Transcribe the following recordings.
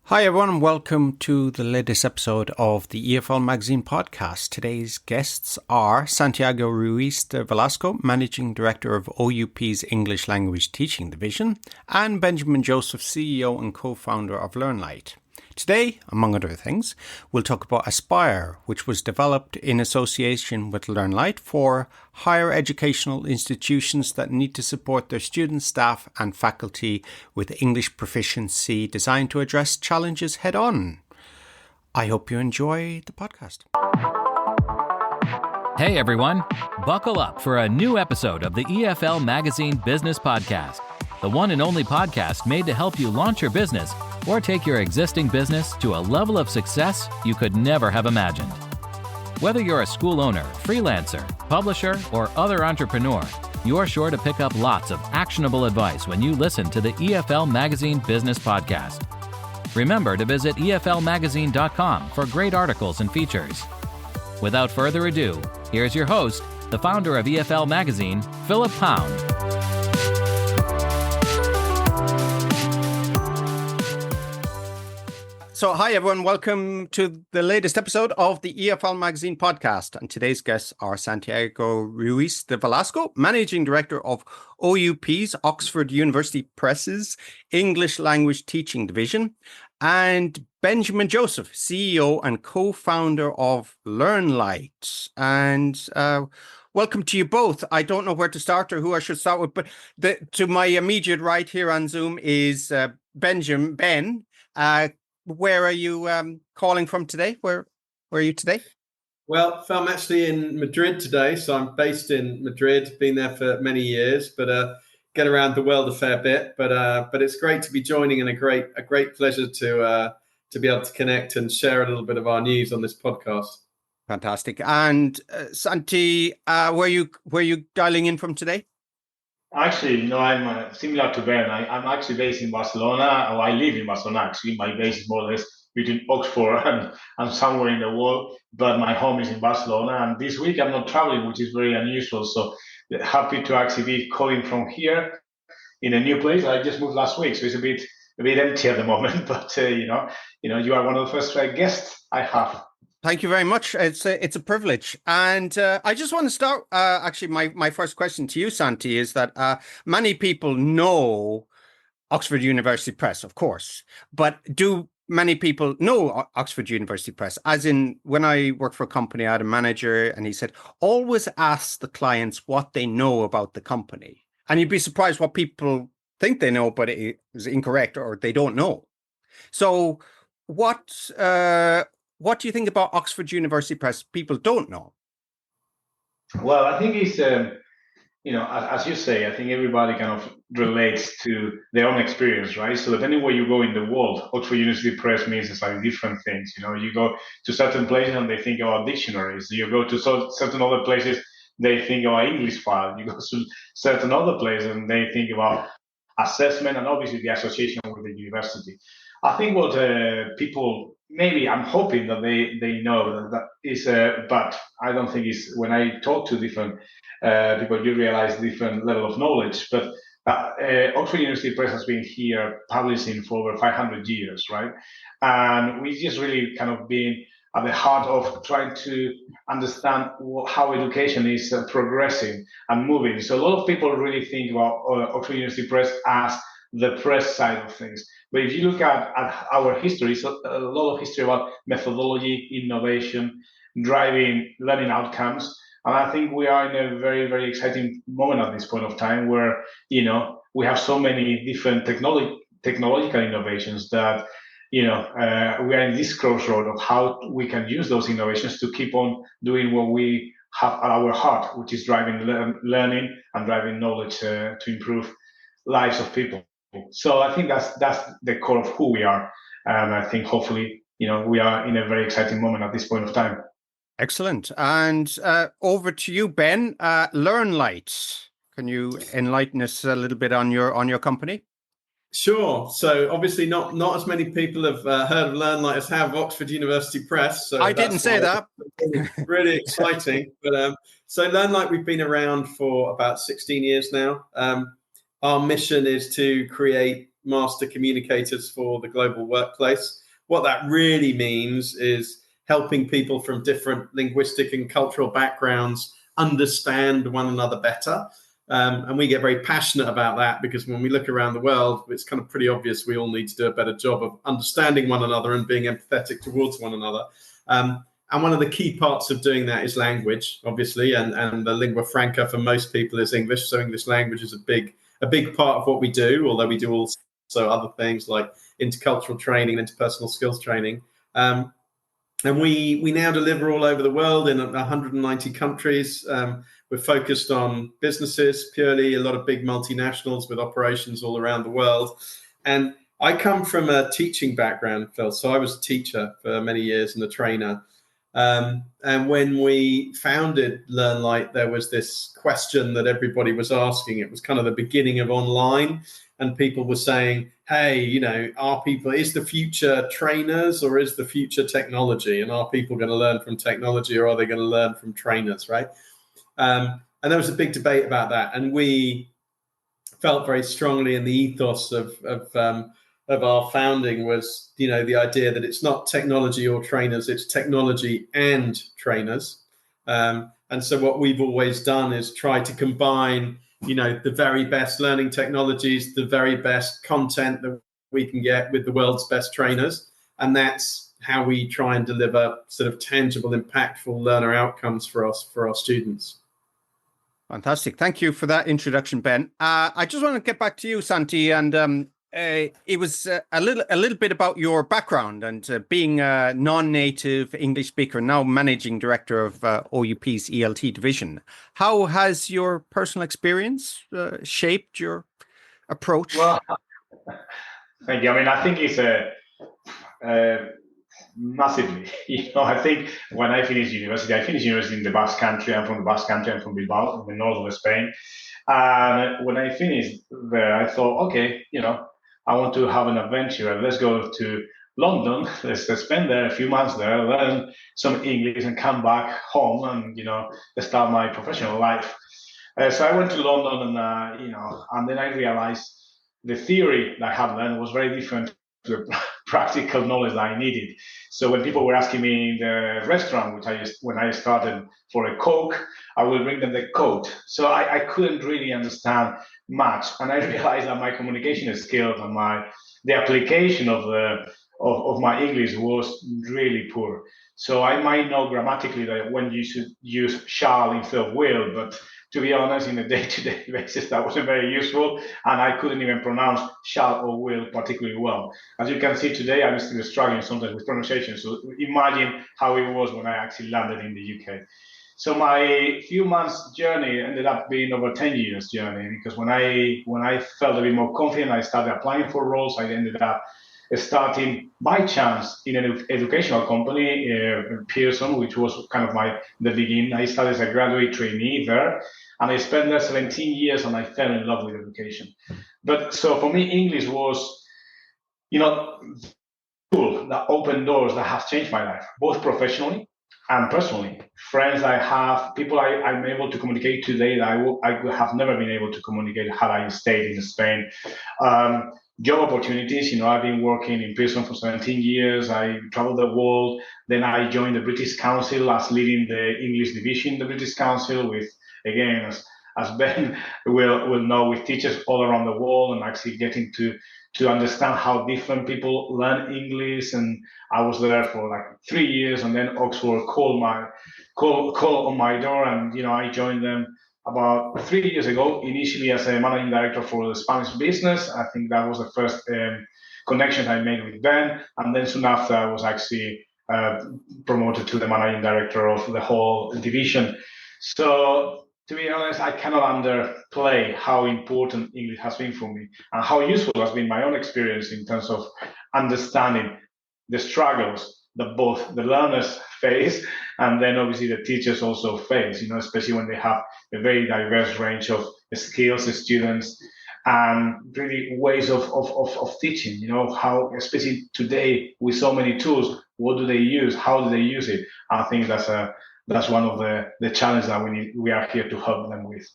Hi everyone and welcome to the latest episode of the EFL Magazine podcast. Today's guests are Santiago Ruiz de Velasco, Managing Director of OUP's English Language Teaching Division, and Benjamin Joseph, CEO and co-founder of Learnlight. Today, among other things, we'll talk about Aspire, which was developed in association with Learnlight for higher educational institutions that need to support their students, staff and faculty with English proficiency designed to address challenges head on. I hope you enjoy the podcast. Hey everyone, buckle up for a new episode of the EFL Magazine Business Podcast, the one and only podcast made to help you launch your business or take your existing business to a level of success you could never have imagined. Whether you're a school owner, freelancer, publisher, or other entrepreneur, you're sure to pick up lots of actionable advice when you listen to the EFL Magazine Business Podcast. Remember to visit eflmagazine.com for great articles and features. Without further ado, here's your host, the founder of EFL Magazine, Philip Pound. So, hi everyone, welcome to the latest episode of the EFL Magazine podcast. And today's guests are Santiago Ruiz de Velasco, Managing Director of OUP's Oxford University Press's English Language Teaching Division, and Benjamin Joseph, CEO and co-founder of Learnlight. And welcome to you both. I don't know where to start or who I should start with, but to my immediate right here on Zoom is Ben. Where are you calling from today? Where are you today? Well, Phil, I'm actually in Madrid today, so I'm based in Madrid. Been there for many years, but get around the world a fair bit. But it's great to be joining, and a great pleasure to be able to connect and share a little bit of our news on this podcast. Fantastic. And Santi, where you dialing in from today? Actually, no, I'm similar to Ben. I'm actually based in Barcelona, or I live in Barcelona. Actually, my base is more or less between Oxford and somewhere in the world, but my home is in Barcelona. And this week I'm not traveling, which is very unusual. So happy to actually be calling from here in a new place. I just moved last week, so it's a bit empty at the moment. But you are one of the first guests I have. Thank you very much. It's a privilege. And I just want to start, actually, my first question to you, Santi, is that many people know Oxford University Press, of course, but do many people know Oxford University Press? As in, when I worked for a company, I had a manager and he said, always ask the clients what they know about the company. And you'd be surprised what people think they know, but it is incorrect or they don't know. So what do you think about Oxford University Press people don't know? Well, I think it's, as you say, I think everybody kind of relates to their own experience, right? So depending where you go in the world, Oxford University Press means it's like different things. You go to certain places and they think about dictionaries. You go to certain other places, they think about English file. You go to certain other places and they think about assessment and obviously the association with the university. I think what people, maybe I'm hoping that they know that is, but I don't think it's, when I talk to different people, you realize different level of knowledge. But Oxford University Press has been here publishing for over 500 years, right? And we just really kind of been at the heart of trying to understand how education is progressing and moving. So a lot of people really think about Oxford University Press as the press side of things. But if you look at our history, it's a lot of history about methodology, innovation, driving learning outcomes. And I think we are in a very, very exciting moment at this point of time where, we have so many different technological innovations that, we are in this crossroad of how we can use those innovations to keep on doing what we have at our heart, which is driving learning and driving knowledge to improve lives of people. So I think that's the core of who we are. And I think hopefully, we are in a very exciting moment at this point of time. Excellent. And over to you, Ben. Learnlight. Can you enlighten us a little bit on your company? Sure. So obviously not as many people have heard of Learnlight as have Oxford University Press. So I didn't say that. Really exciting. But so Learnlight, we've been around for about 16 years now. Our mission is to create master communicators for the global workplace. What that really means is helping people from different linguistic and cultural backgrounds understand one another better. And we get very passionate about that because when we look around the world, it's kind of pretty obvious we all need to do a better job of understanding one another and being empathetic towards one another. And one of the key parts of doing that is language, obviously, and the lingua franca for most people is English. So English language is a big part of what we do, although we do also other things like intercultural training, interpersonal skills training. And we now deliver all over the world in 190 countries. We're focused on businesses purely, a lot of big multinationals with operations all around the world. And I come from a teaching background, Phil. So I was a teacher for many years and a trainer. And when we founded Learnlight, there was this question that everybody was asking. It was kind of the beginning of online. And people were saying, hey, is the future trainers or is the future technology? And are people going to learn from technology or are they going to learn from trainers, right? And there was a big debate about that. And we felt very strongly in the ethos of our founding was, the idea that it's not technology or trainers, it's technology and trainers. And so what we've always done is try to combine the very best learning technologies, the very best content that we can get with the world's best trainers. And that's how we try and deliver sort of tangible, impactful learner outcomes for our students. Fantastic. Thank you for that introduction, Ben. I just want to get back to you, Santi, and it was a little bit about your background and being a non-native English speaker, now managing director of OUP's ELT division. How has your personal experience shaped your approach? Well, thank you. I mean, I think it's massively. I think when I finished university in the Basque Country. I'm from the Basque Country. I'm from Bilbao, in the north of Spain. And when I finished there, I thought, okay, I want to have an adventure. Let's go to London. Let's spend there a few months there, learn some English, and come back home and start my professional life. So I went to London, and then I realized the theory that I had learned was very different to the practical knowledge that I needed. So when people were asking me in the restaurant, when I started for a Coke, I would bring them the Coke. So I couldn't really understand much, and I realized that my communication skills and the application of my English was really poor. So I might know grammatically that when you should use shall instead of will, but to be honest, in a day-to-day basis, that wasn't very useful, and I couldn't even pronounce shall or will particularly well. As you can see today, I'm still struggling sometimes with pronunciation, so imagine how it was when I actually landed in the UK. So my few months journey ended up being over 10 years journey, because when I felt a bit more confident, I started applying for roles. I ended up starting by chance in an educational company, Pearson, which was kind of the beginning. I started as a graduate trainee there, and I spent there 17 years, and I fell in love with education. But so for me, English was, tool that opened doors that have changed my life, both professionally and personally. Friends I have, people I'm able to communicate today that I would have never been able to communicate had I stayed in Spain. Job opportunities, I've been working in Pearson for 17 years. I traveled the world. Then I joined the British Council as leading the English division in the British Council with, again, as Ben will know, with teachers all around the world, and actually getting to understand how different people learn English. And I was there for like 3 years, and then Oxford called on my door, and I joined them about 3 years ago, initially as a managing director for the Spanish business. I think that was the first connection I made with Ben, and then soon after I was actually promoted to the managing director of the whole division. So to be honest, I cannot underplay how important English has been for me, and how useful has been my own experience in terms of understanding the struggles that both the learners face and then obviously the teachers also face, especially when they have a very diverse range of skills, students, and really ways of teaching, how, especially today with so many tools, what do they use? How do they use it? I think that's one of the challenges that we are here to help them with.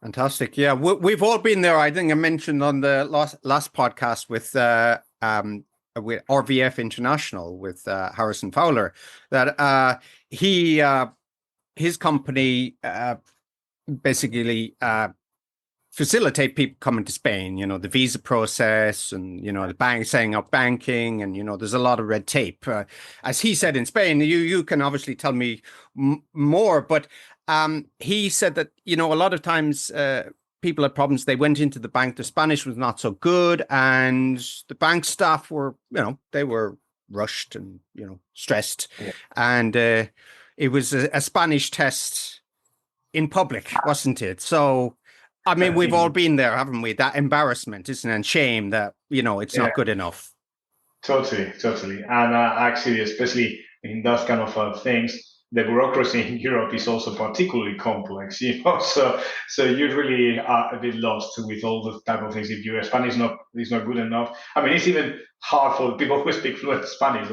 Fantastic. Yeah, we've all been there. I think I mentioned on the last podcast with RVF International with Harrison Fowler that his company basically facilitate people coming to Spain, the visa process and, the bank setting up banking. And, there's a lot of red tape. As he said in Spain, you can obviously tell me more, but he said that, a lot of times people had problems. They went into the bank, the Spanish was not so good. And the bank staff were, they were rushed and, stressed. Yeah. And it was a Spanish test in public, wasn't it? So, I mean, we've all been there, haven't we? That embarrassment, isn't it? And shame that, it's not good enough. Totally. And actually, especially in those kind of things, the bureaucracy in Europe is also particularly complex, So you really are a bit lost with all those type of things. If your Spanish is not good enough, I mean, it's even hard for people who speak fluent Spanish,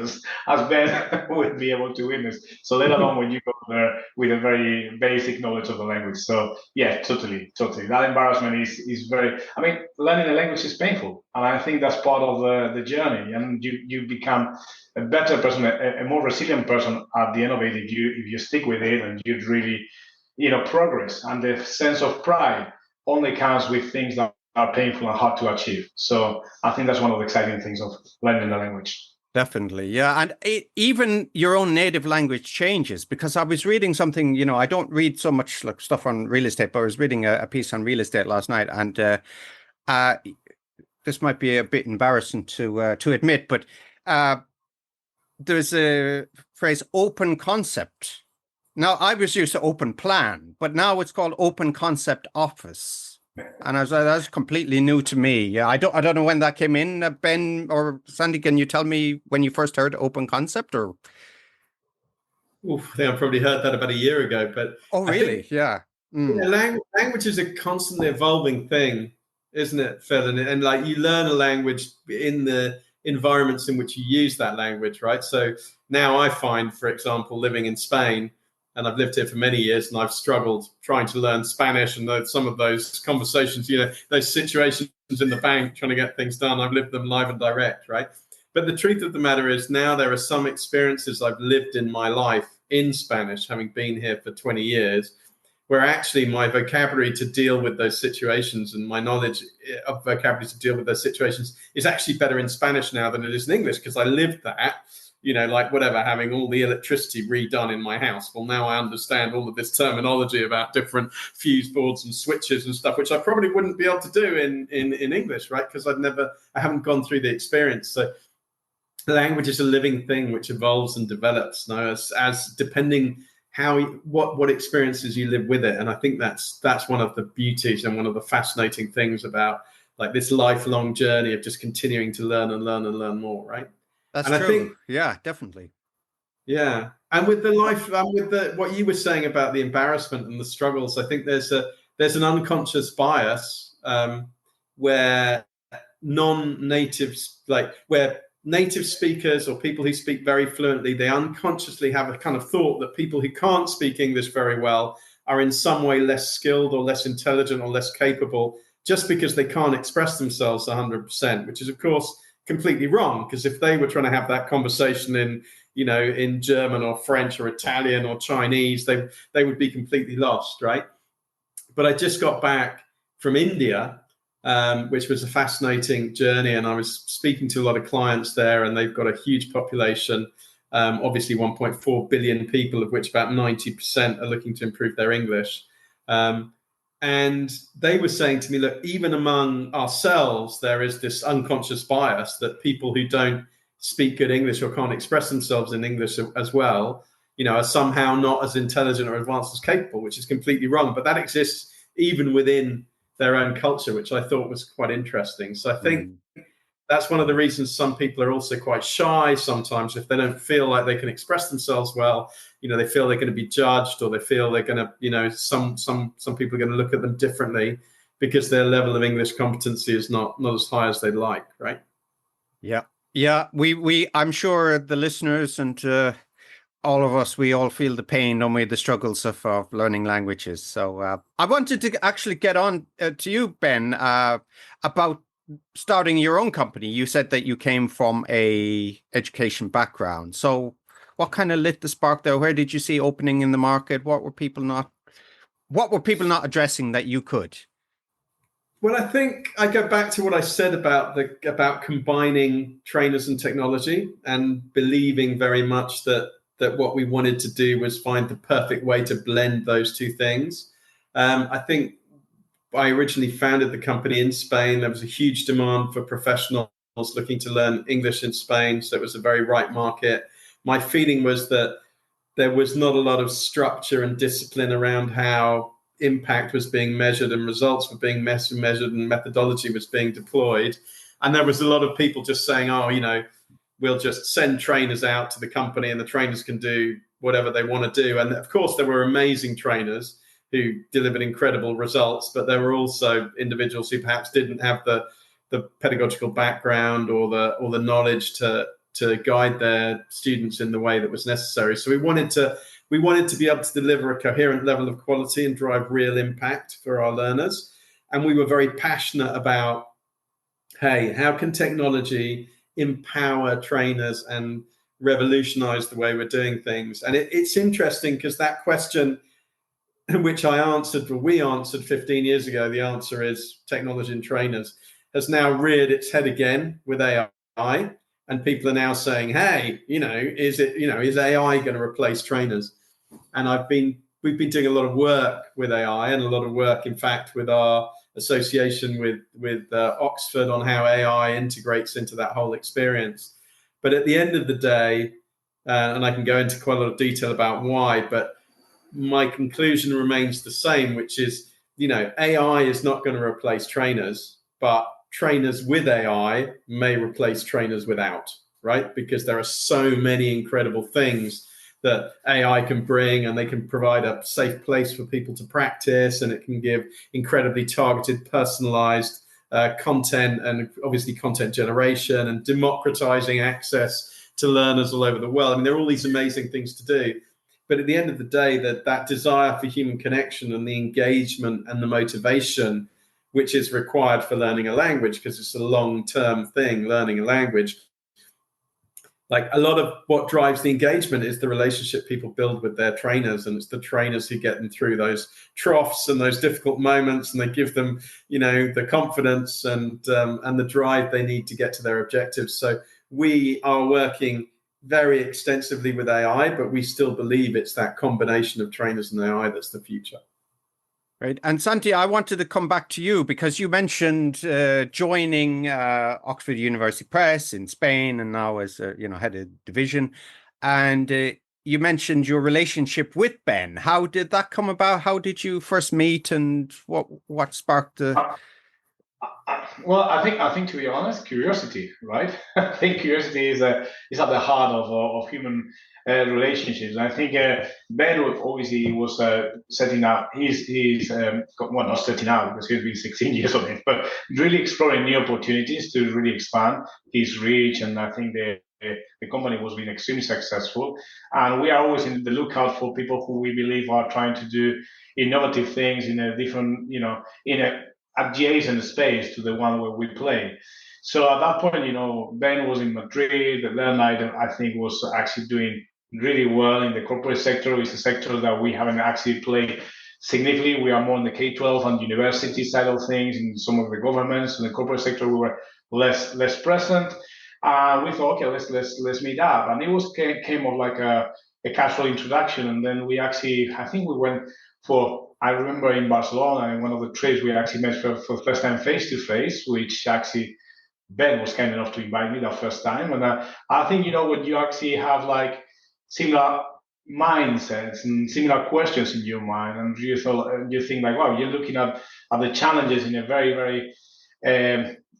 as Ben would be able to witness. So let alone when you go there with a very basic knowledge of the language. So yeah, totally. That embarrassment is very. I mean, learning a language is painful, and I think that's part of the journey. And you become a better person, a more resilient person at the end of it if you stick with it and you really, progress. And the sense of pride only comes with things that are painful and hard to achieve. So I think that's one of the exciting things of learning the language. Definitely, yeah. And even your own native language changes, because I was reading something, I don't read so much like stuff on real estate, but I was reading a piece on real estate last night. And this might be a bit embarrassing to admit, but there's a phrase, open concept. Now, I was used to open plan, but now it's called open concept office. And I was like, that's completely new to me. Yeah, I don't know when that came in. Ben or Sandy, can you tell me when you first heard open concept? Or I think I probably heard that about a year ago. But really? Yeah. Language is a constantly evolving thing, isn't it, Phil? And like you learn a language in the environments in which you use that language, right? So now I find, for example, living in Spain, and I've lived here for many years, and I've struggled trying to learn Spanish, and some of those conversations, those situations in the bank trying to get things done, I've lived them live and direct, right? But the truth of the matter is now there are some experiences I've lived in my life in Spanish, having been here for 20 years, where actually my vocabulary to deal with those situations and my knowledge of vocabulary to deal with those situations is actually better in Spanish now than it is in English, because I lived that, like whatever, having all the electricity redone in my house. Well, now I understand all of this terminology about different fuse boards and switches and stuff, which I probably wouldn't be able to do in English, right? Because I haven't gone through the experience. So language is a living thing which evolves and develops now as depending what experiences you live with it. And I think that's one of the beauties and one of the fascinating things about like this lifelong journey of just continuing to learn and learn and learn more, right? That's true. I think, yeah, definitely. Yeah. And with what you were saying about the embarrassment and the struggles, I think there's an unconscious bias where non-natives, where native speakers or people who speak very fluently, they unconsciously have a kind of thought that people who can't speak English very well are in some way less skilled or less intelligent or less capable just because they can't express themselves 100%, which is, of course, completely wrong. Because if they were trying to have that conversation in German or French or Italian or Chinese, they would be completely lost, right? But I just got back from India, which was a fascinating journey. And I was speaking to a lot of clients there, and they've got a huge population, obviously 1.4 billion people, of which about 90% are looking to improve their English. And they were saying to me, look, even among ourselves, there is this unconscious bias that people who don't speak good English or can't express themselves in English as well, are somehow not as intelligent or advanced as capable, which is completely wrong. But that exists even within their own culture, which I thought was quite interesting. So I think that's one of the reasons some people are also quite shy sometimes. If they don't feel like they can express themselves well, they feel they're going to be judged, or they feel they're going to, some people are going to look at them differently because their level of English competency is not as high as they'd like, right? Yeah. We I'm sure the listeners and all of us, we all feel the pain, don't we? The struggles of learning languages. So I wanted to actually get on to you, Ben, about starting your own company. You said that you came from a education background. So what kind of lit the spark there? Where did you see opening in the market? What were people not addressing that you could? Well, I think I go back to what I said about combining trainers and technology, and believing very much that what we wanted to do was find the perfect way to blend those two things. I think I originally founded the company in Spain. There was a huge demand for professionals looking to learn English in Spain, so it was a very right market. My feeling was that there was not a lot of structure and discipline around how impact was being measured and results were being measured and methodology was being deployed. And there was a lot of people just saying, oh, we'll just send trainers out to the company and the trainers can do whatever they want to do. And of course, there were amazing trainers who delivered incredible results, but there were also individuals who perhaps didn't have the pedagogical background or the knowledge to guide their students in the way that was necessary. So we wanted to be able to deliver a coherent level of quality and drive real impact for our learners. And we were very passionate about, hey, how can technology empower trainers and revolutionize the way we're doing things? And it's interesting because that question, which we answered 15 years ago, the answer is technology and trainers, has now reared its head again with AI. And people are now saying, hey, is AI going to replace trainers? And we've been doing a lot of work with AI and a lot of work, in fact, with our association with Oxford on how AI integrates into that whole experience. But at the end of the day, and I can go into quite a lot of detail about why, but my conclusion remains the same, which is, AI is not going to replace trainers, but trainers with AI may replace trainers without, right? Because there are so many incredible things that AI can bring, and they can provide a safe place for people to practice, and it can give incredibly targeted, personalized content, and obviously content generation, and democratizing access to learners all over the world. I mean, there are all these amazing things to do. But at the end of the day, that desire for human connection and the engagement and the motivation, which is required for learning a language, because it's a long-term thing, learning a language. Like, a lot of what drives the engagement is the relationship people build with their trainers, and it's the trainers who get them through those troughs and those difficult moments, and they give them, the confidence and the drive they need to get to their objectives. So we are working very extensively with AI, but we still believe it's that combination of trainers and AI that's the future. Right. And Santi, I wanted to come back to you because you mentioned joining Oxford University Press in Spain, and now as head of division. And you mentioned your relationship with Ben. How did that come about? How did you first meet, and what sparked the? Well, I think to be honest, curiosity, right? I think curiosity is at the heart of human relationships. I think Ben obviously was setting up. He's well, not setting up because he's been 16 years on it, but really exploring new opportunities to really expand his reach. And I think the company was being extremely successful. And we are always in the lookout for people who we believe are trying to do innovative things in a different, in a adjacent space to the one where we play. So at that point, Ben was in Madrid. The Learnlight, I think, was actually doing really well in the corporate sector. It's a sector that we haven't actually played significantly. We are more on the K-12 and university side of things. In some of the governments, in the corporate sector, we were less present. We thought, okay, let's meet up, and it came of like a casual introduction, and then I think we went for. I remember in Barcelona, in one of the trips, we actually met for the first time face-to-face, which actually Ben was kind enough to invite me that first time. And I think, when you actually have like similar mindsets and similar questions in your mind, and you think like, wow, you're looking at the challenges in a very, very,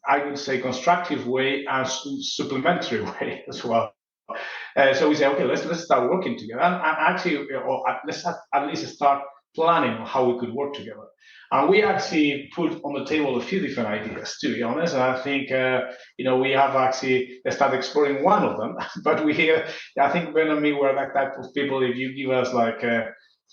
I would say, constructive way and supplementary way as well. So we say, okay, let's start working together, and actually, let's at least start planning on how we could work together. And we actually put on the table a few different ideas, to be honest. And I think, we have actually started exploring one of them. But I think Ben and me were that type of people. If you give us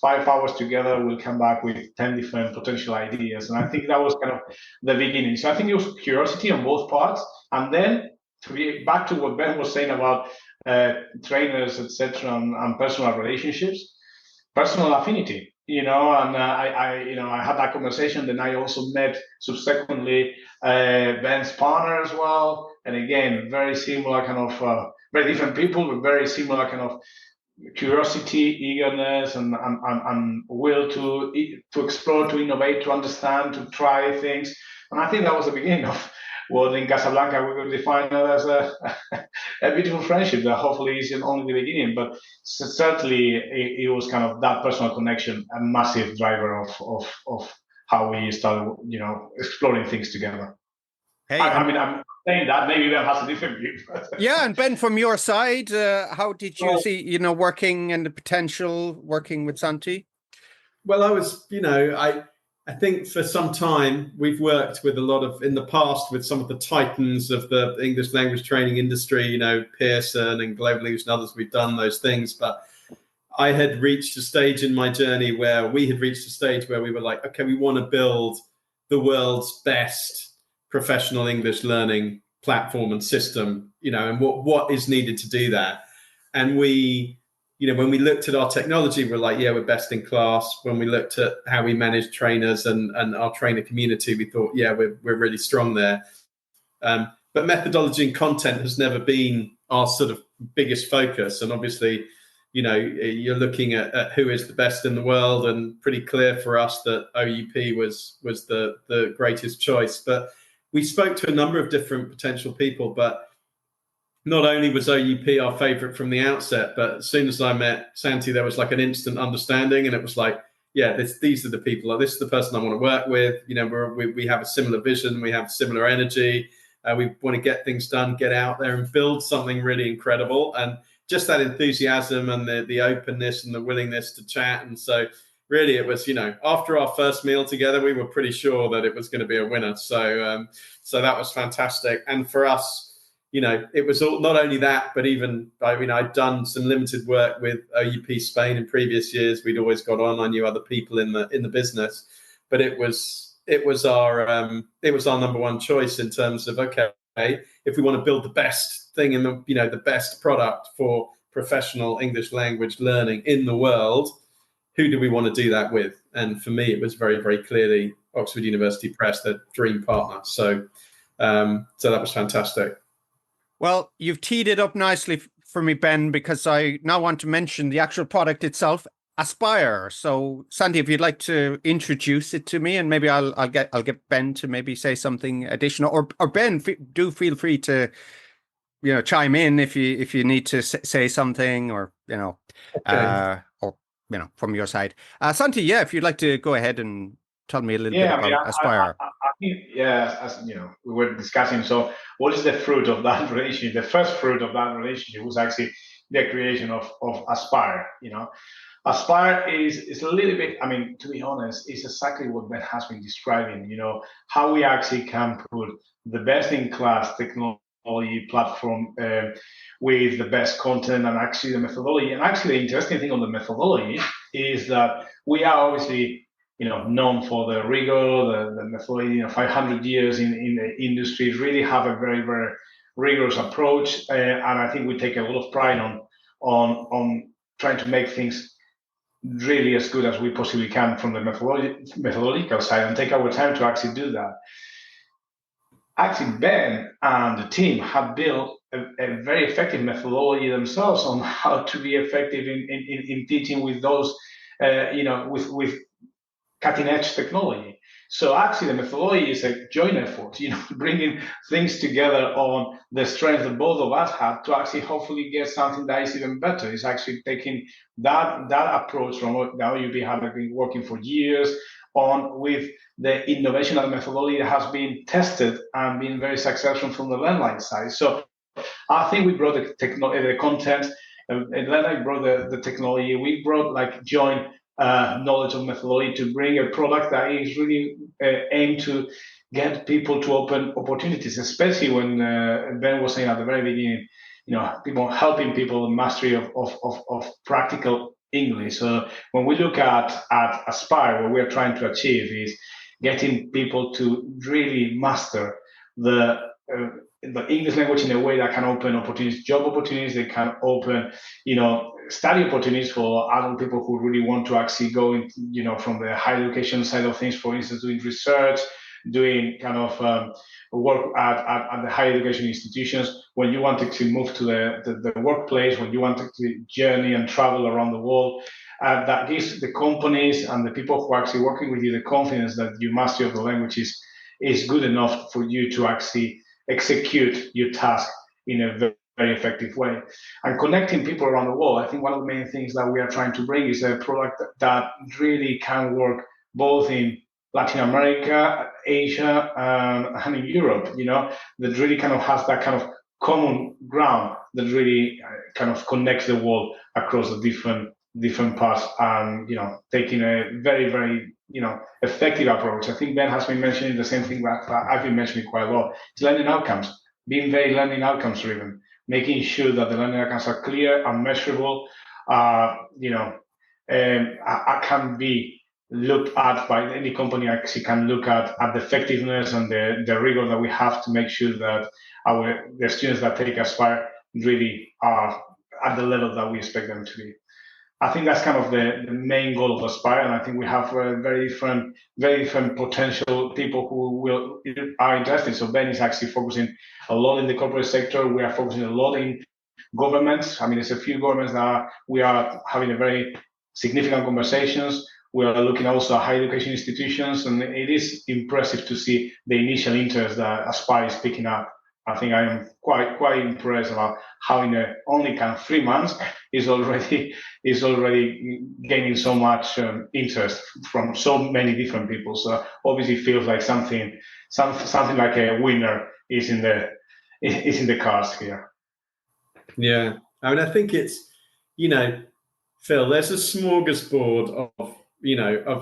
5 hours together, we'll come back with 10 different potential ideas. And I think that was kind of the beginning. So I think it was curiosity on both parts. And then to be back to what Ben was saying about trainers, etc., and personal relationships, personal affinity. And I had that conversation. Then I also met subsequently Ben's partner as well, and again, very similar kind of very different people, but very similar kind of curiosity, eagerness, and will to explore, to innovate, to understand, to try things. And I think that was the beginning of what in Casablanca we will define as a beautiful friendship that hopefully is only the beginning. But certainly it was kind of that personal connection, a massive driver of how we started, exploring things together. Hey, I'm saying that maybe Ben has a different view. Yeah, and Ben, from your side, how did you see, working and the potential working with Santi? Well, I think for some time we've worked with a lot of, in the past, with some of the titans of the English language training industry, Pearson and Global English and others. We've done those things, but I had reached a stage in my journey where we were like, okay, we want to build the world's best professional English learning platform and system, and what is needed to do that. And we, when we looked at our technology, we're like, yeah, we're best in class. When we looked at how we manage trainers and our trainer community, we thought, yeah, we're really strong there. But methodology and content has never been our sort of biggest focus. And obviously, you're looking at who is the best in the world, and pretty clear for us that OUP was the greatest choice. But we spoke to a number of different potential people, but not only was OUP our favorite from the outset, but as soon as I met Santi, there was like an instant understanding, and it was like, yeah, these are the people. This is the person I want to work with. We have a similar vision, we have similar energy. We want to get things done, get out there and build something really incredible. And just that enthusiasm and the openness and the willingness to chat. And so really it was, after our first meal together, we were pretty sure that it was going to be a winner. So that was fantastic. And for us, it was not only that, but even, I'd done some limited work with OUP Spain in previous years. We'd always got on. I knew other people in the business, but it was our number one choice in terms of, okay, if we want to build the best thing in the best product for professional English language learning in the world, who do we want to do that with? And for me, it was very, very clearly Oxford University Press, the dream partner. So that was fantastic. Well, you've teed it up nicely for me, Ben, because I now want to mention the actual product itself, Aspire. So, Santi, if you'd like to introduce it to me, and maybe I'll get Ben to maybe say something additional, or Ben, do feel free to chime in if you need to say something, or okay. or from your side. Santi, yeah, if you'd like to go ahead and tell me a little bit about Aspire. I think, as we were discussing. So, what is the fruit of that relationship? The first fruit of that relationship was actually the creation of Aspire. Aspire is a little bit, to be honest, is exactly what Ben has been describing. How we actually can put the best in class technology platform with the best content and actually the methodology. And actually, the interesting thing on the methodology is that we are obviously known for the rigor, the methodology. 500 years in the industry, really have a very, very rigorous approach, and I think we take a lot of pride on trying to make things really as good as we possibly can from the methodological side, and take our time to actually do that. Actually, Ben and the team have built a very effective methodology themselves on how to be effective in teaching with those, with cutting edge technology. So actually, the methodology is a joint effort, bringing things together on the strength that both of us have to actually hopefully get something that is even better. It's actually taking that approach from what the OUP have been working for years on with the innovation of the methodology that has been tested and been very successful from the Learnlight side. So I think we brought the content, and Learnlight brought the technology. We brought joint knowledge of methodology to bring a product that is really aimed to get people to open opportunities, especially when Ben was saying at the very beginning, people helping people in mastery of practical English. So when we look at Aspire, what we're trying to achieve is getting people to really master the English language in a way that can open opportunities, job opportunities, they can open, study opportunities for adult people who really want to actually go into, from the higher education side of things, for instance, doing research, doing kind of work at the higher education institutions. When you want to move to the workplace, when you want to journey and travel around the world, that gives the companies and the people who are actually working with you the confidence that your mastery of the language is good enough for you to actually execute your task in a very, very effective way. And connecting people around the world, I think one of the main things that we are trying to bring is a product that really can work both in Latin America, Asia, and in Europe, that really kind of has that kind of common ground that really kind of connects the world across the different parts, and taking a very, very effective approach. I think Ben has been mentioning the same thing that I've been mentioning quite a lot. It's learning outcomes, being very learning outcomes driven, making sure that the learning outcomes are clear and measurable. Can be looked at by any company. Actually can look at the effectiveness and the rigor that we have to make sure that the students that take Aspire really are at the level that we expect them to be. I think that's kind of the main goal of Aspire, and I think we have very different potential people who are interested. So Ben is actually focusing a lot in the corporate sector. We are focusing a lot in governments. I mean, there's a few governments that we are having a very significant conversations. We are looking also at higher education institutions, and it is impressive to see the initial interest that Aspire is picking up. I think I am quite impressed about how in only kind of 3 months is already gaining so much interest from so many different people. So obviously it feels like something like a winner is in the cards here. Yeah, I mean, I think it's, Phil, there's a smorgasbord of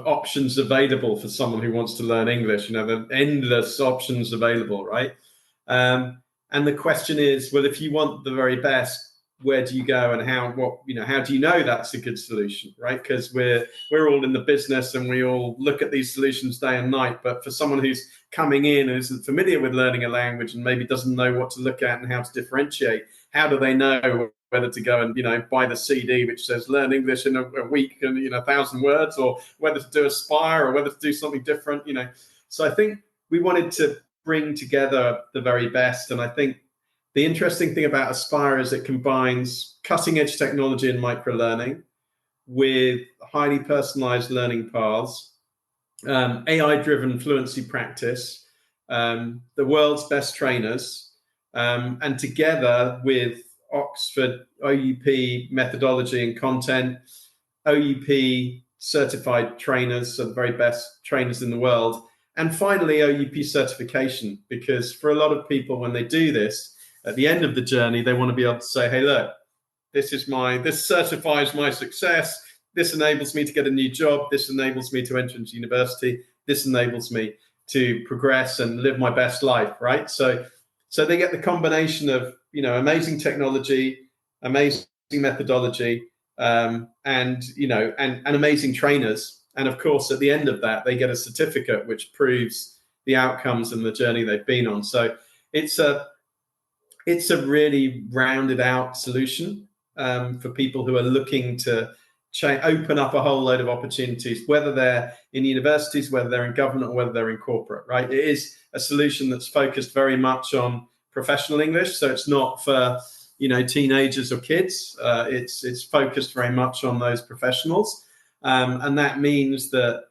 options available for someone who wants to learn English. There are endless options available, right? And the question is, well, if you want the very best, where do you go, and how do you know that's a good solution, right? Because we're all in the business and we all look at these solutions day and night. But for someone who's coming in and isn't familiar with learning a language and maybe doesn't know what to look at and how to differentiate, how do they know whether to go and buy the CD which says learn English in a week and 1,000 words, or whether to do Aspire or whether to do something different? So I think we wanted to bring together the very best, and I think the interesting thing about Aspire is it combines cutting edge technology and microlearning with highly personalized learning paths, AI driven fluency practice, the world's best trainers, and together with Oxford OUP methodology and content, OUP certified trainers, so the very best trainers in the world, and finally OUP certification, because for a lot of people, when they do this, at the end of the journey, they want to be able to say, hey, look, this certifies my success. This enables me to get a new job. This enables me to enter into university. This enables me to progress and live my best life, right? So they get the combination of, amazing technology, amazing methodology, and amazing trainers. And of course, at the end of that, they get a certificate which proves the outcomes and the journey they've been on. So it's a really rounded out solution for people who are looking to open up a whole load of opportunities, whether they're in universities, whether they're in government, or whether they're in corporate, right? It is a solution that's focused very much on professional English. So it's not for, teenagers or kids. It's focused very much on those professionals. And that means that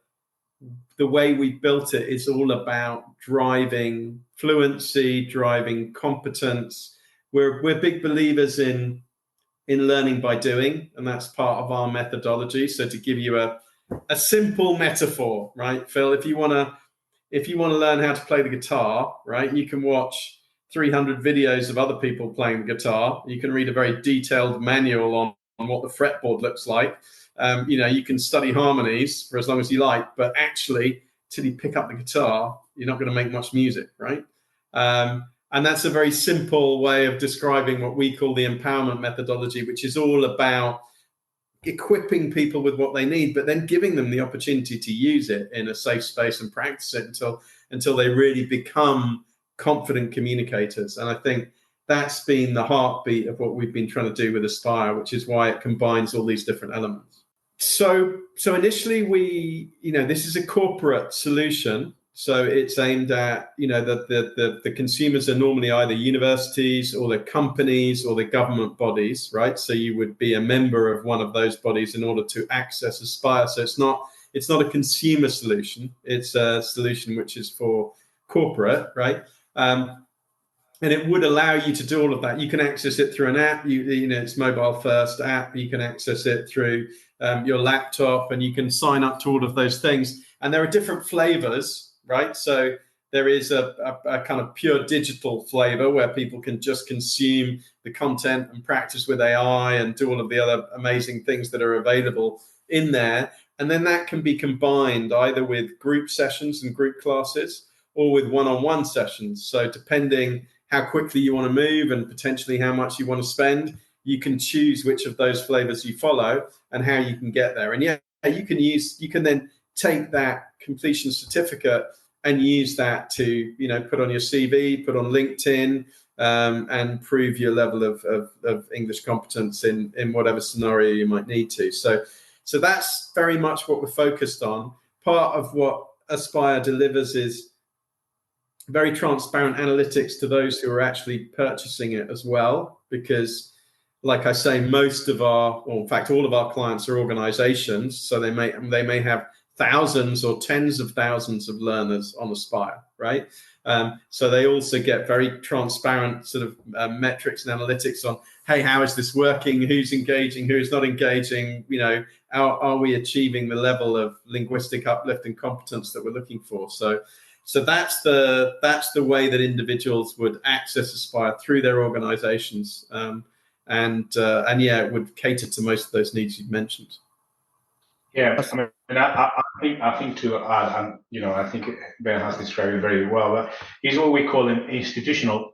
the way we built it is all about driving fluency, driving competence. We're big believers in learning by doing, and that's part of our methodology. So to give you a simple metaphor, right, Phil, if you want to learn how to play the guitar, right, you can watch 300 videos of other people playing the guitar. You can read a very detailed manual on what the fretboard looks like. You can study harmonies for as long as you like, but actually, till you pick up the guitar, you're not going to make much music, right? And that's a very simple way of describing what we call the empowerment methodology, which is all about equipping people with what they need, but then giving them the opportunity to use it in a safe space and practice it until they really become confident communicators. And I think that's been the heartbeat of what we've been trying to do with Aspire, which is why it combines all these different elements. So initially this is a corporate solution. So it's aimed at, the consumers are normally either universities or the companies or the government bodies, right? So you would be a member of one of those bodies in order to access Aspire. So it's not a consumer solution. It's a solution which is for corporate, right? And it would allow you to do all of that. You can access it through an app. It's mobile first app. You can access it through your laptop, and you can sign up to all of those things. And there are different flavors, right? So there is a kind of pure digital flavor where people can just consume the content and practice with AI and do all of the other amazing things that are available in there. And then that can be combined either with group sessions and group classes or with one-on-one sessions. So depending how quickly you want to move and potentially how much you want to spend, you can choose which of those flavors you follow and how you can get there. And you can then take that completion certificate and use that to, put on your CV, put on LinkedIn, and prove your level of English competence in whatever scenario you might need to. So that's very much what we're focused on. Part of what Aspire delivers is very transparent analytics to those who are actually purchasing it as well, because like I say, in fact, all of our clients are organizations. So they may have thousands or tens of thousands of learners on Aspire, right? So they also get very transparent sort of metrics and analytics on, hey, how is this working? Who's engaging? Who's not engaging? Are we achieving the level of linguistic uplift and competence that we're looking for? So that's the way that individuals would access Aspire through their organizations. It would cater to most of those needs you've mentioned. Yeah, I think to add, and I think Ben has described it very well. But it's what we call an institutional,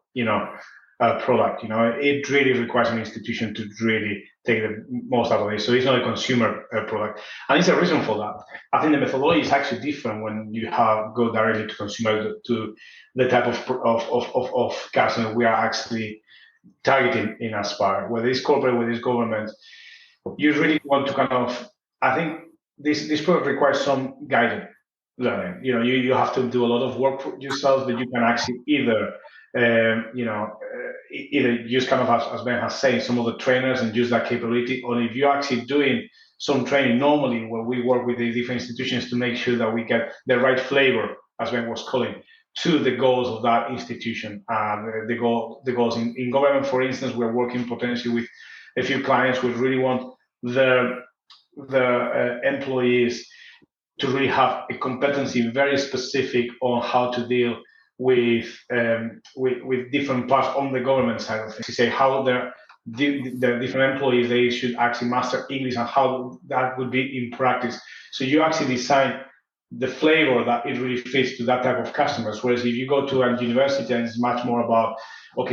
product. It really requires an institution to really take the most out of it. So it's not a consumer product, and it's a reason for that. I think the methodology is actually different when you go directly to consumer, to the type of customer we are actually targeting in Aspire, whether it's corporate, whether it's government. You really want to I think this product requires some guided learning. You have to do a lot of work for yourself, but you can actually either use as Ben has said, some of the trainers and use that capability, or if you're actually doing some training normally, where we work with the different institutions to make sure that we get the right flavor, as Ben was calling, to the goals of that institution. The goals in government, for instance, we're working potentially with a few clients who really want the employees to really have a competency very specific on how to deal with different parts on the government side of things. To say how the different employees, they should actually master English and how that would be in practice. So you actually design the flavor that it really fits to that type of customers. Whereas if you go to a university, and it's much more about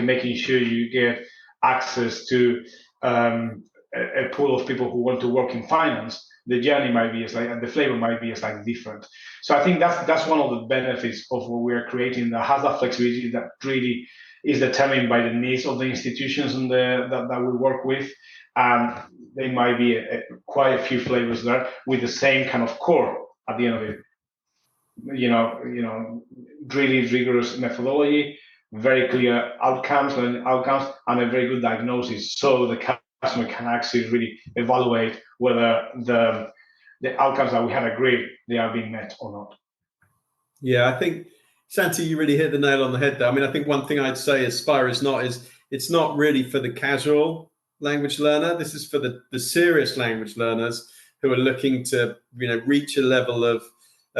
making sure you get access to a pool of people who want to work in finance, the journey might be and the flavor might be slightly different. So I think that's one of the benefits of what we're creating, that has that flexibility that really is determined by the needs of the institutions and that we work with. And there might be quite a few flavors there with the same kind of core at the end of it. Really rigorous methodology, very clear learning outcomes, and a very good diagnosis, so the customer can actually really evaluate whether the outcomes that we had agreed, they are being met or not. Yeah, I think, Santi, you really hit the nail on the head there. I mean, I think one thing I'd say Aspire is it's not really for the casual language learner. This is for the serious language learners who are looking to, reach a level of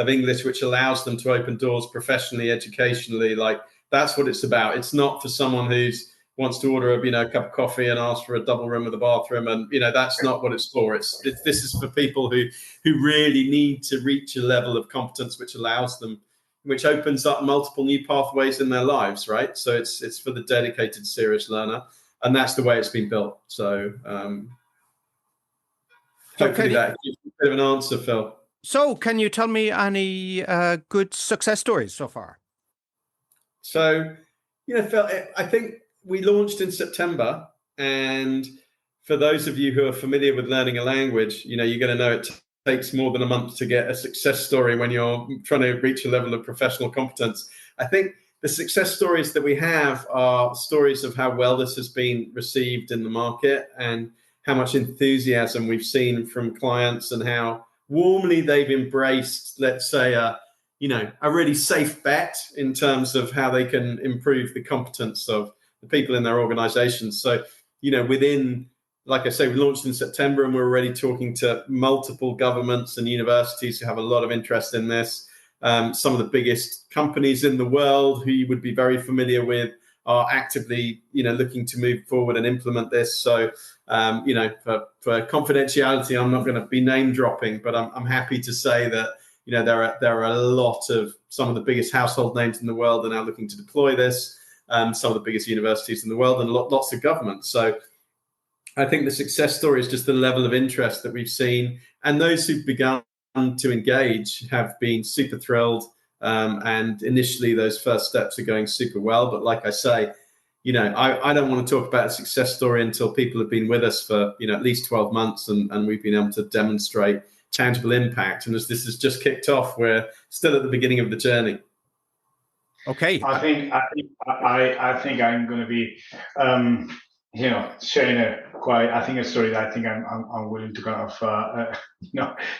English which allows them to open doors professionally, educationally. Like, that's what it's about. It's not for someone who's wants to order a cup of coffee and ask for a double room with a bathroom, and that's not what it's for. This is for people who really need to reach a level of competence which opens up multiple new pathways in their lives, right? So it's for the dedicated, serious learner, and that's the way it's been built. So hopefully that gives you a bit of an answer, Phil. So can you tell me any good success stories so far? So, Phil, I think we launched in September, and for those of you who are familiar with learning a language, you're going to know it takes more than a month to get a success story when you're trying to reach a level of professional competence. I think the success stories that we have are stories of how well this has been received in the market and how much enthusiasm we've seen from clients and how warmly they've embraced, let's say, a really safe bet in terms of how they can improve the competence of the people in their organizations. So, like I say, we launched in September and we're already talking to multiple governments and universities who have a lot of interest in this. Some of the biggest companies in the world who you would be very familiar with are actively, looking to move forward and implement this. So, for confidentiality, I'm not going to be name dropping, but I'm happy to say that, there are a lot of some of the biggest household names in the world are now looking to deploy this. Some of the biggest universities in the world and lots of governments. So I think the success story is just the level of interest that we've seen, and those who've begun to engage have been super thrilled. And initially, those first steps are going super well. But like I say, I don't want to talk about a success story until people have been with us for at least 12 months, and we've been able to demonstrate tangible impact. And as this has just kicked off, we're still at the beginning of the journey. Okay. I think I'm going to be, sharing a story that I think I'm willing to kind of,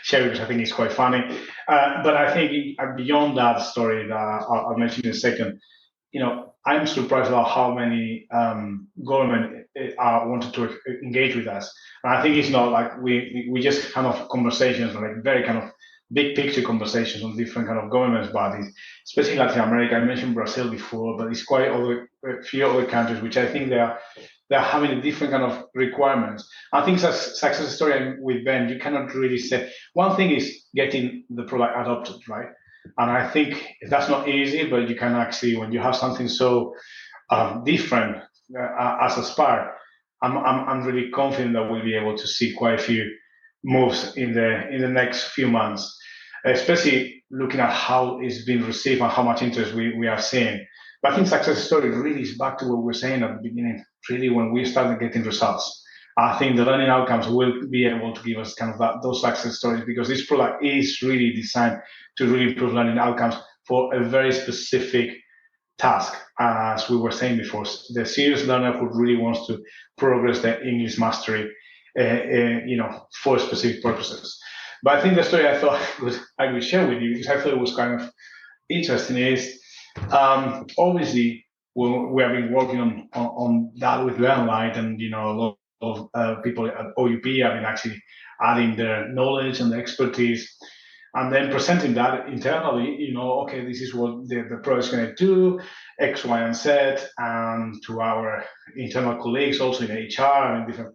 share, because I think it's quite funny. But I think beyond that story that I'll mention in a second, I'm surprised about how many government wanted to engage with us. And I think it's not like we just kind of conversations, like very kind of big picture conversations on different kind of government bodies, especially Latin America. I mentioned Brazil before, but it's quite a few other countries which I think they're having a different kind of requirements. I think success story with Ben, you cannot really say. One thing is getting the product adopted, right? And I think that's not easy, but you can actually, when you have something so different as Aspire, I'm really confident that we'll be able to see quite a few moves in the next few months, especially looking at how it's been received and how much interest we are seeing. But I think success story really is back to what we were saying at the beginning, really when we started getting results. I think the learning outcomes will be able to give us kind of those success stories, because this product is really designed to really improve learning outcomes for a very specific task. As we were saying before, the serious learner who really wants to progress their English mastery, for specific purposes. But I think the story I thought I would share with you, because I thought it was kind of interesting, is obviously we have been working on that with Learnlight, and a lot of people at OUP have been actually adding their knowledge and expertise, and then presenting that internally. Okay, this is what the product is going to do, X, Y, and Z, and to our internal colleagues also in HR and different.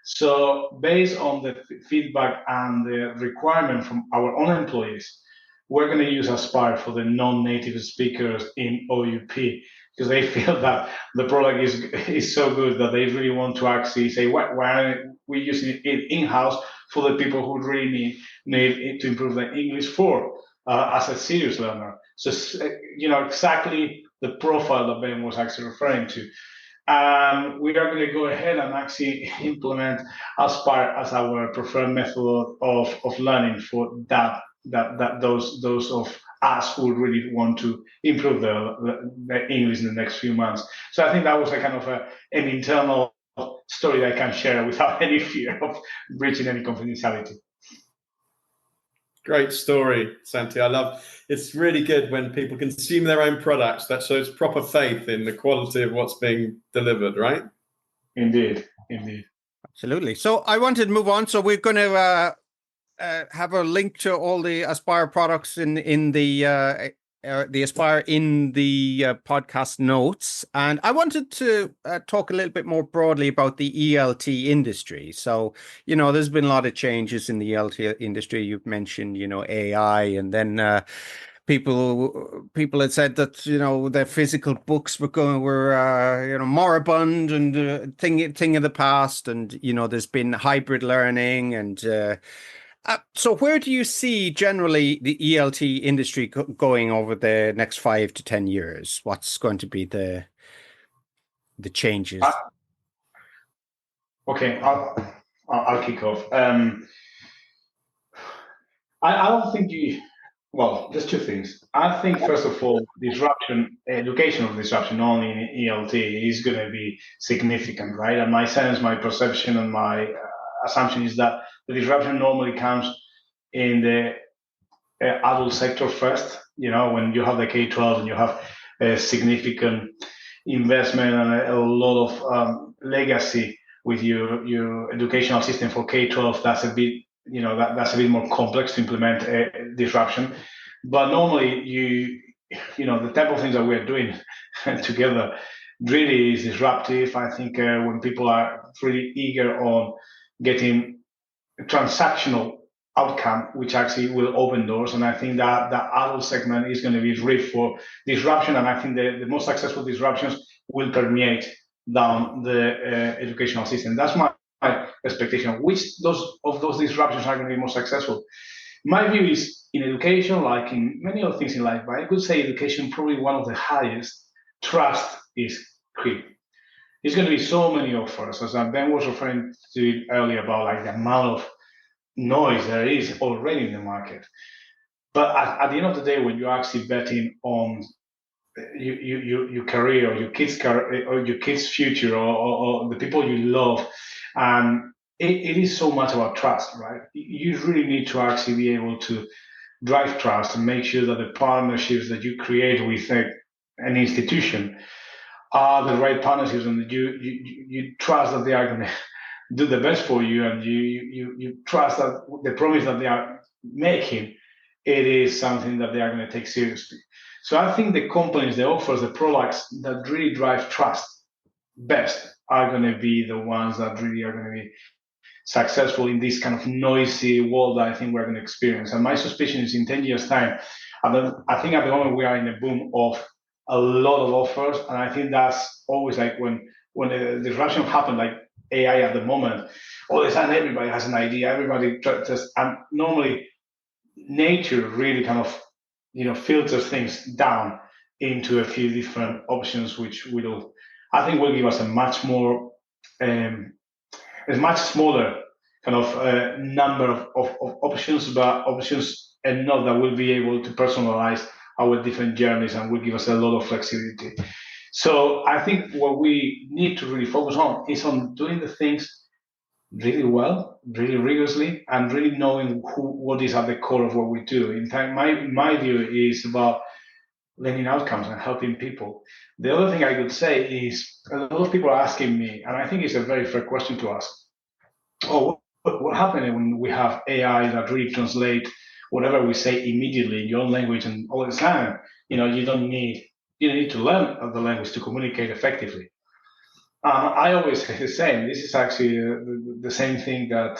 So based on the feedback and the requirement from our own employees, we're going to use Aspire for the non-native speakers in OUP, because they feel that the product is so good that they really want to actually say, why aren't we using it in-house for the people who really need it to improve their English as a serious learner. So, exactly the profile that Ben was actually referring to. We are going to go ahead and actually implement Aspire as our preferred method of learning for those of us who really want to improve their English in the next few months. So I think that was a kind of an internal story that I can share without any fear of breaching any confidentiality. Great story, Santi. I love it's really good when people consume their own products. That shows proper faith in the quality of what's being delivered, right? Indeed. Absolutely. So I wanted to move on. So we're going to have a link to all the Aspire products in the the Aspire in the podcast notes, and I wanted to talk a little bit more broadly about the ELT industry. So, there's been a lot of changes in the ELT industry. You've mentioned, AI, and then people had said that their physical books were moribund and thing of the past, and there's been hybrid learning and. So where do you see generally the ELT industry going over the next 5 to 10 years? What's going to be the changes? Okay, I'll kick off. I don't think well, there's two things. I think, first of all, educational disruption only in ELT is going to be significant, right? And my sense, my perception, and my assumption is that the disruption normally comes in the adult sector first. When you have the K-12 and you have a significant investment and a lot of legacy with your educational system for K-12, that's a bit that's a bit more complex to implement disruption. But normally, the type of things that we're doing together really is disruptive. I think when people are really eager on getting transactional outcome, which actually will open doors, and I think that the adult segment is going to be ripe for disruption, and I think the most successful disruptions will permeate down the educational system. That's my expectation. Which of those disruptions are going to be more successful? My view is in education, like in many other things in life, but I could say education probably one of the highest. Trust is key. There's going to be so many offers, as Ben was referring to earlier about like the amount of noise there is already in the market. But at the end of the day, when you're actually betting on your career or your kids' career or your kids' future or the people you love, it is so much about trust, right? You really need to actually be able to drive trust and make sure that the partnerships that you create with an institution are the right partnerships, and that you trust that they are going to do the best for you, and you trust that the promise that they are making, it is something that they are going to take seriously. So I think the companies, the offers, the products that really drive trust best are going to be the ones that really are going to be successful in this kind of noisy world that I think we're going to experience. And my suspicion is in 10 years' time, I think at the moment we are in a boom of a lot of offers. And I think that's always like when the disruption happened, like AI at the moment, all of a sudden everybody has an idea, everybody just, and normally nature really kind of, filters things down into a few different options, which I think will give us a much more, a much smaller kind of number of options, but options enough that we'll be able to personalize our different journeys and will give us a lot of flexibility. So I think what we need to really focus on is on doing the things really well, really rigorously, and really knowing what is at the core of what we do. In fact, my view is about learning outcomes and helping people. The other thing I could say is a lot of people are asking me, and I think it's a very fair question to ask, what happens when we have AI that really translate whatever we say immediately in your own language, and all the time, you don't need to learn the language to communicate effectively. I always say the same. This is actually the same thing that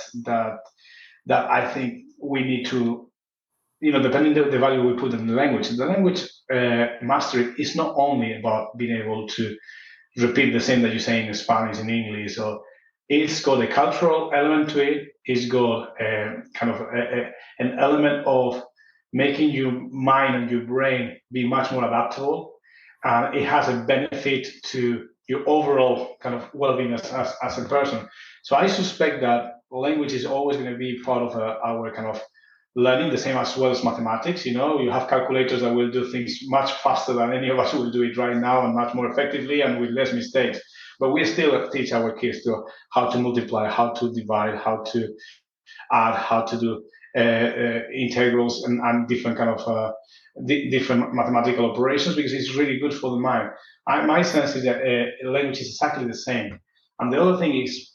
I think we need to, depending on the value we put in the language. The language mastery is not only about being able to repeat the same that you say in Spanish and English. So it's got a cultural element to it. It's got kind of an element of making your mind and your brain be much more adaptable. It has a benefit to your overall kind of well-being as a person. So I suspect that language is always going to be part of our kind of learning, the same as well as mathematics. You have calculators that will do things much faster than any of us will do it right now, and much more effectively and with less mistakes. But we still teach our kids how to multiply, how to divide, how to add, how to do integrals and different kind of different mathematical operations, because it's really good for the mind. My sense is that language is exactly the same. And the other thing is,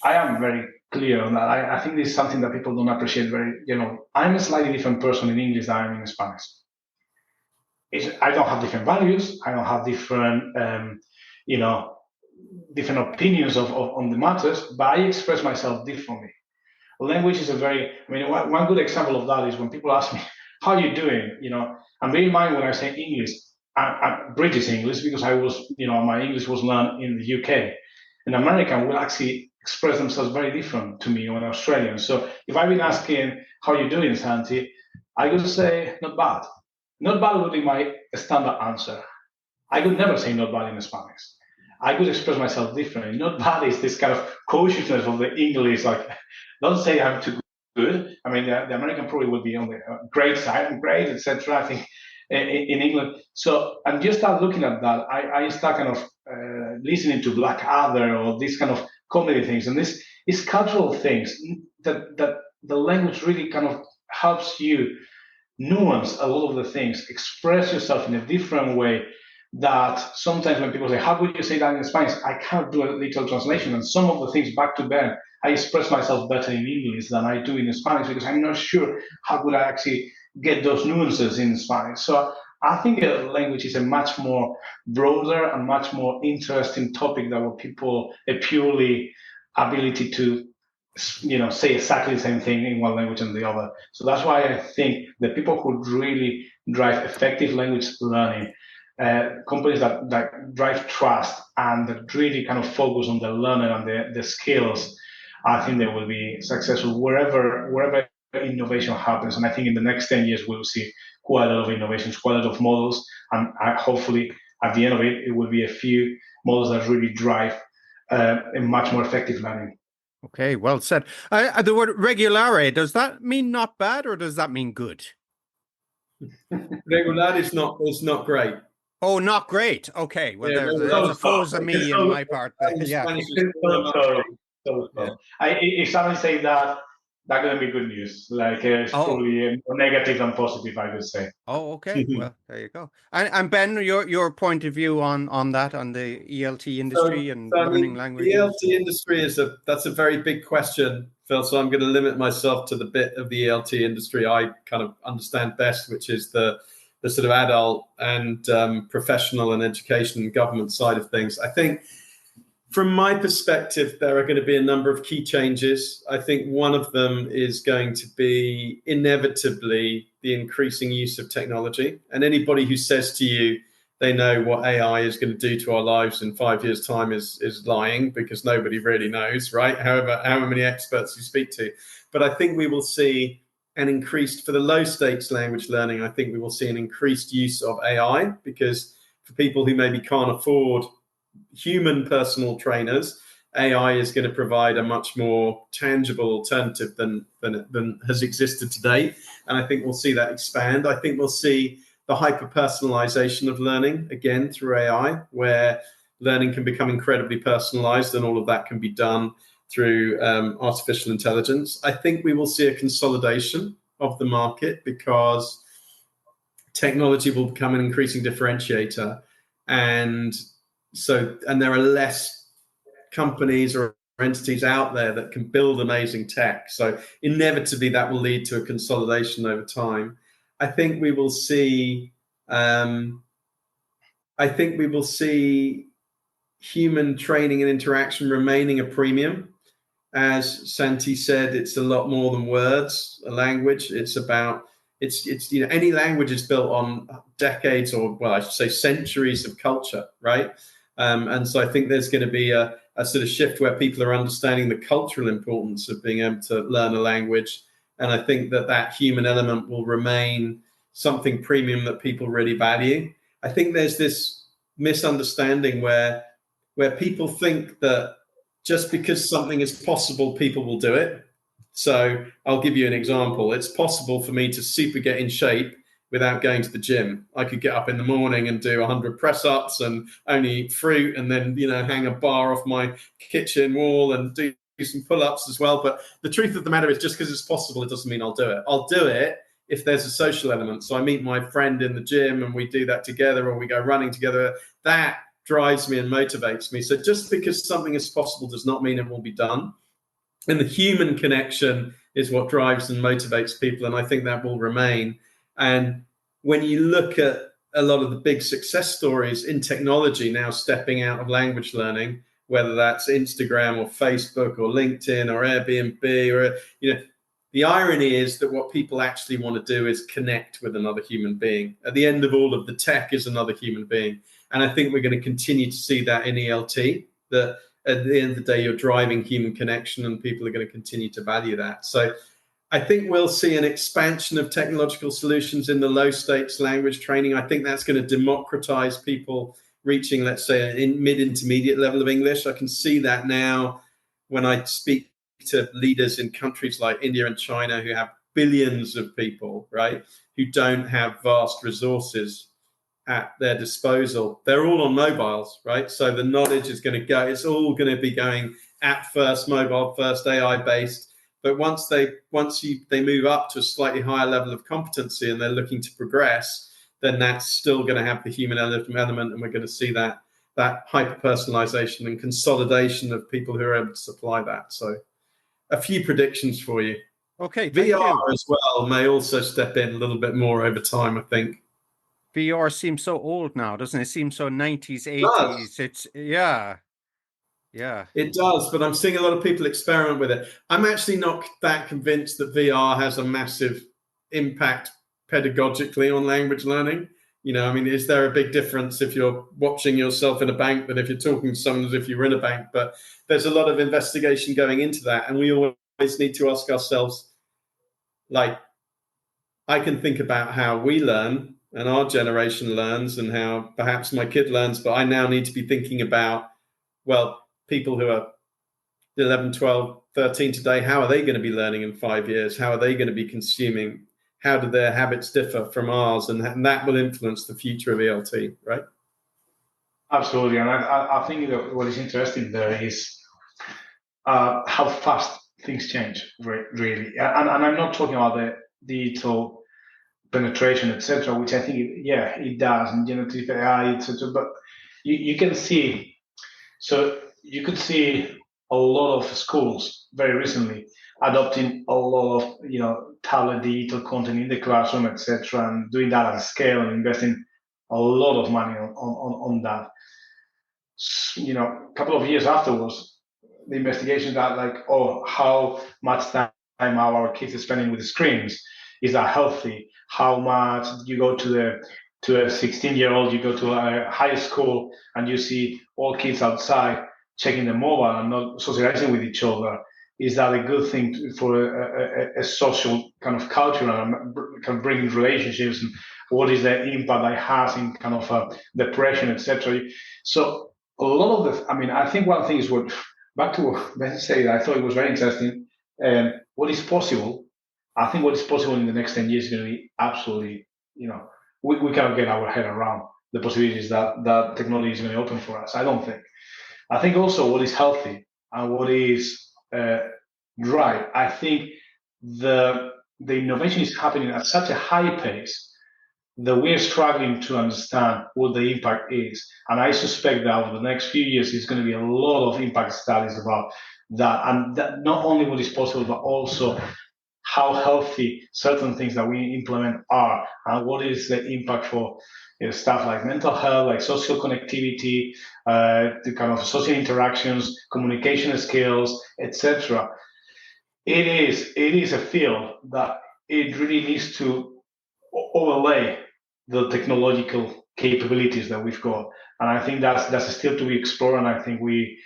I am very clear on that. I think this is something that people don't appreciate very, I'm a slightly different person in English than I'm in Spanish. I don't have different values. I don't have different, different opinions on the matters, but I express myself differently. Language is one good example of that is when people ask me, how are you doing? And bear in mind when I say English, I'm British English because my English was learned in the UK. An American will actually express themselves very different to me or an Australian. So if I've been asking, how are you doing, Santi? I would say, not bad. Not bad would be my standard answer. I could never say not bad in Spanish. I could express myself differently. Not bad is this kind of cautiousness of the English, like, don't say I'm too good. I mean, the American probably would be on the great side, I'm great, etc. I think in England. So I'm just start looking at that. I start kind of listening to Blackadder or these kind of comedy things, and this is cultural things that the language really kind of helps you nuance a lot of the things, express yourself in a different way. That sometimes when people say, how would you say that in Spanish? I can't do a literal translation. And some of the things back to back, I express myself better in English than I do in Spanish because I'm not sure how would I actually get those nuances in Spanish. So I think language is a much more broader and much more interesting topic than what people a purely ability to say exactly the same thing in one language and the other. So that's why I think the people who really drive effective language learning, companies that drive trust and that really kind of focus on the learner and the skills, I think they will be successful wherever innovation happens. And I think in the next 10 years, we'll see quite a lot of innovations, quite a lot of models. And hopefully at the end of it, it will be a few models that really drive a much more effective learning. Okay, well said. The word regulare, does that mean not bad or does that mean good? Regular is not great. Oh, not great. Okay, well, Yeah, there's a faux of me in my part. Yeah. If someone say that gonna be good news. Like it's probably more negative than positive, I would say. Oh, okay. Well, there you go. And Ben, your point of view on that, on the ELT industry and learning languages. The ELT industry that's a very big question, Phil. So I'm going to limit myself to the bit of the ELT industry I kind of understand best, which is the sort of adult and professional and education and government side of things. I think from my perspective, there are going to be a number of key changes. I think one of them is going to be inevitably the increasing use of technology. And anybody who says to you they know what AI is going to do to our lives in 5 years' time is lying, because nobody really knows, right? However many experts you speak to. But I think we will see an increased, for the low stakes language learning, I think we will see an increased use of AI, because for people who maybe can't afford human personal trainers, AI is going to provide a much more tangible alternative than has existed to date. And I think we'll see that expand. I think we'll see the hyper-personalization of learning, again, through AI, where learning can become incredibly personalized, and all of that can be done through artificial intelligence. I think we will see a consolidation of the market, because technology will become an increasing differentiator. And there are less companies or entities out there that can build amazing tech. So inevitably that will lead to a consolidation over time. I think we will see human training and interaction remaining a premium. As Santi said, it's a lot more than words, a language. It's any language is built on decades, or well, I should say centuries of culture, right? And so I think there's going to be a sort of shift where people are understanding the cultural importance of being able to learn a language. And I think that human element will remain something premium that people really value. I think there's this misunderstanding where people think that just because something is possible, people will do it. So I'll give you an example. It's possible for me to super get in shape without going to the gym. I could get up in the morning and do 100 press-ups and only eat fruit, and then, hang a bar off my kitchen wall and do some pull-ups as well. But the truth of the matter is, just because it's possible, it doesn't mean I'll do it. I'll do it if there's a social element. So I meet my friend in the gym and we do that together, or we go running together. That drives me and motivates me. So just because something is possible does not mean it will be done. And the human connection is what drives and motivates people. And I think that will remain. And when you look at a lot of the big success stories in technology now stepping out of language learning, whether that's Instagram or Facebook or LinkedIn or Airbnb or, the irony is that what people actually want to do is connect with another human being. At the end of all of the tech is another human being. And I think we're going to continue to see that in ELT, that at the end of the day, you're driving human connection and people are going to continue to value that. So I think we'll see an expansion of technological solutions in the low stakes language training. I think that's going to democratize people reaching, let's say, a mid-intermediate level of English. I can see that now when I speak to leaders in countries like India and China who have billions of people, right, who don't have vast resources at their disposal. They're all on mobiles, right? So the knowledge is going to go, it's all going to be going app first, mobile first, AI based. But once they move up to a slightly higher level of competency and they're looking to progress, then that's still going to have the human element, and we're going to see that hyper personalization and consolidation of people who are able to supply that. So a few predictions for you. Okay, VR as well may also step in a little bit more over time, I think. VR seems so old now, doesn't it? It seems so 90s, 80s. It's yeah. It does, but I'm seeing a lot of people experiment with it. I'm actually not that convinced that VR has a massive impact pedagogically on language learning. I mean, is there a big difference if you're watching yourself in a bank than if you're talking to someone as if you were in a bank? But there's a lot of investigation going into that, and we always need to ask ourselves, like, I can think about how we learn and our generation learns and how perhaps my kid learns, but I now need to be thinking about, well, people who are 11, 12, 13 today, how are they going to be learning in 5 years? How are they going to be consuming? How do their habits differ from ours? And that will influence the future of ELT, right? Absolutely. And I think that what is interesting there is how fast things change, really. And I'm not talking about the digital penetration, etc., which I think, it does, and generative AI, etc. But you can see, so you could see a lot of schools very recently adopting a lot of tablet digital content in the classroom, etc., and doing that at a scale and investing a lot of money on that. A couple of years afterwards, the investigation got like, how much time our kids are spending with the screens? Is that healthy? How much you go to a 16-year-old, you go to a high school and you see all kids outside checking the mobile and not socializing with each other? Is that a good thing for a social kind of culture and kind of bringing relationships? And what is the impact that has in kind of depression, etc.? So a lot of I think one thing is back to what Ben said, I thought it was very interesting. What is possible? I think what is possible in the next 10 years is going to be absolutely, we cannot get our head around the possibilities that technology is going to open for us. I think also what is healthy and what is right. I think the innovation is happening at such a high pace that we're struggling to understand what the impact is. And I suspect that over the next few years, there's going to be a lot of impact studies about that. And that not only what is possible, but also how healthy certain things that we implement are, and what is the impact for stuff like mental health, like social connectivity, the kind of social interactions, communication skills, etc. It is a field that it really needs to overlay the technological capabilities that we've got, and I think that's still to be explored. And I think it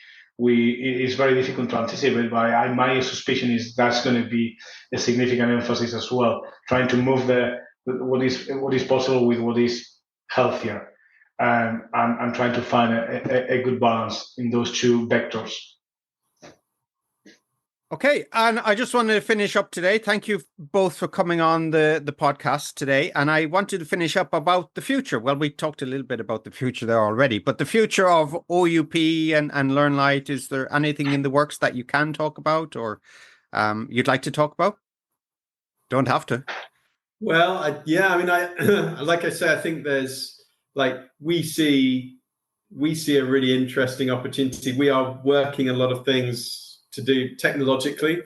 is very difficult to anticipate, but my suspicion is that's going to be a significant emphasis as well, trying to move what is possible with what is healthier, and trying to find a good balance in those two vectors. Okay, and I just wanted to finish up today. Thank you both for coming on the podcast today. And I wanted to finish up about the future. Well, we talked a little bit about the future there already, but the future of OUP and Learnlight, is there anything in the works that you can talk about or you'd like to talk about? Don't have to. Well, like I say, I think there's we see a really interesting opportunity. We are working a lot of things to do technologically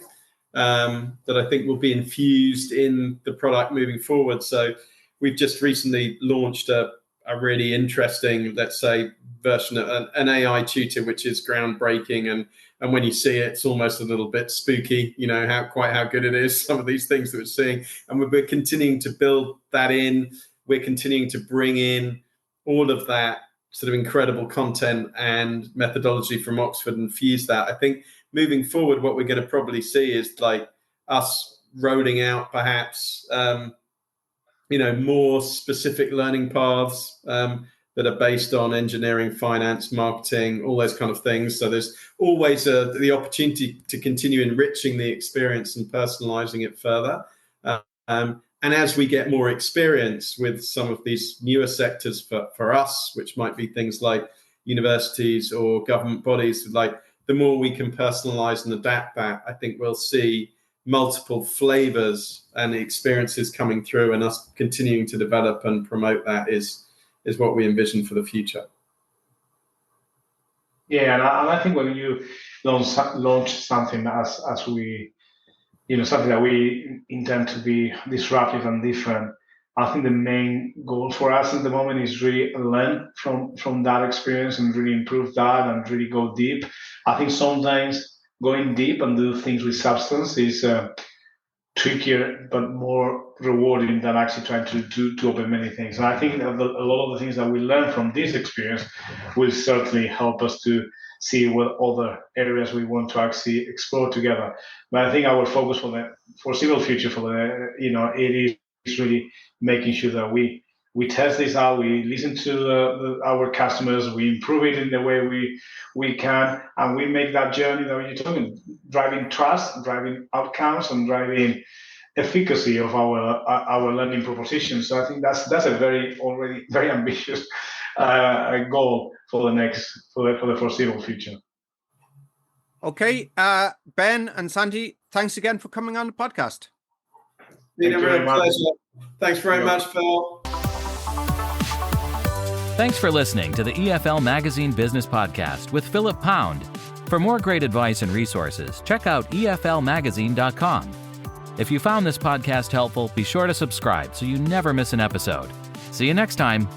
that I think will be infused in the product moving forward. So we've just recently launched a a really interesting, let's say, version of an AI tutor, which is groundbreaking. And when you see it, it's almost a little bit spooky, how good it is, some of these things that we're seeing. And we're continuing to build that in. We're continuing to bring in all of that sort of incredible content and methodology from Oxford and fuse that. I think moving forward, what we're going to probably see is like us rolling out perhaps, more specific learning paths that are based on engineering, finance, marketing, all those kind of things. So there's always the opportunity to continue enriching the experience and personalizing it further. And as we get more experience with some of these newer sectors for us, which might be things like universities or government bodies, like the more we can personalize and adapt that, I think we'll see multiple flavors and experiences coming through, and us continuing to develop and promote that is what we envision for the future. Yeah, and I think when you launch something as we, something that we intend to be disruptive and different, I think the main goal for us at the moment is really learn from that experience and really improve that and really go deep. I think sometimes going deep and do things with substance is trickier but more rewarding than actually trying to open many things. And I think that a lot of the things that we learn from this experience will certainly help us to see what other areas we want to actually explore together. But I think our focus for the foreseeable future it is really making sure that we test this out, we listen to our customers, we improve it in the way we can, and we make that journey that you're talking, driving trust, driving outcomes, and driving efficacy of our learning proposition. So I think that's a already very ambitious goal for the foreseeable future. Okay, Ben and Sandy, thanks again for coming on the podcast. Been a real pleasure. Thanks very much, Phil. Thanks for listening to the EFL Magazine Business Podcast with Philip Pound. For more great advice and resources, check out eflmagazine.com. If you found this podcast helpful, be sure to subscribe so you never miss an episode. See you next time.